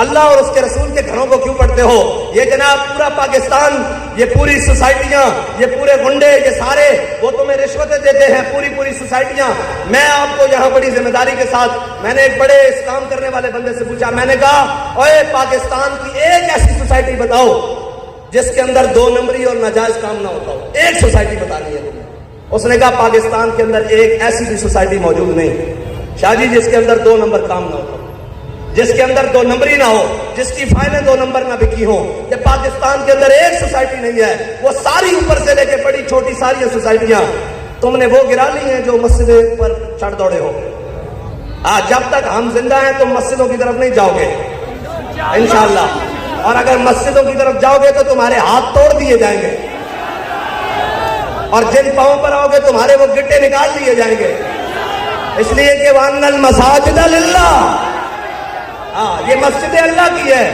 اللہ اور اس کے رسول کے گھروں کو کیوں پڑھتے ہو؟ یہ جناب پورا پاکستان، یہ پوری سوسائٹیاں، یہ پورے گنڈے، یہ سارے وہ تمہیں رشوتیں دیتے ہیں، پوری سوسائٹیاں۔ میں آپ کو یہاں بڑی ذمہ داری کے ساتھ، میں نے ایک بڑے اس کام کرنے والے بندے سے پوچھا، میں نے کہا اوے پاکستان کی ایک ایسی سوسائٹی بتاؤ جس کے اندر 2 نمبری اور ناجائز کام نہ ہوتا ہو، ایک سوسائٹی بتانی ہے تمہیں۔ اس نے کہا پاکستان کے اندر ایک ایسی بھی سوسائٹی موجود نہیں شاہ جی جس کے اندر 2 نمبر کام نہ ہوتا، جس کے اندر 2 نمبری نہ ہو، جس کی فائلیں 2 نمبر نہ بکی ہوں۔ کہ پاکستان کے اندر ایک سوسائٹی نہیں ہے، وہ ساری اوپر سے لے کے بڑی چھوٹی ساری سوسائٹیاں تم نے وہ گرا لی ہیں جو مسجد پر چڑھ دوڑے ہو۔ جب تک ہم زندہ ہیں تم مسجدوں کی طرف نہیں جاؤ گے انشاءاللہ، اور اگر مسجدوں کی طرف جاؤ گے تو تمہارے ہاتھ توڑ دیے جائیں گے، اور جن پاؤں پر آؤ گے تمہارے وہ گٹے نکال دیے جائیں گے، اس لیے کہ وَأَنَّ الْمَسَاجِدَ لِلَّهِ، یہ مسجد اللہ کی ہے۔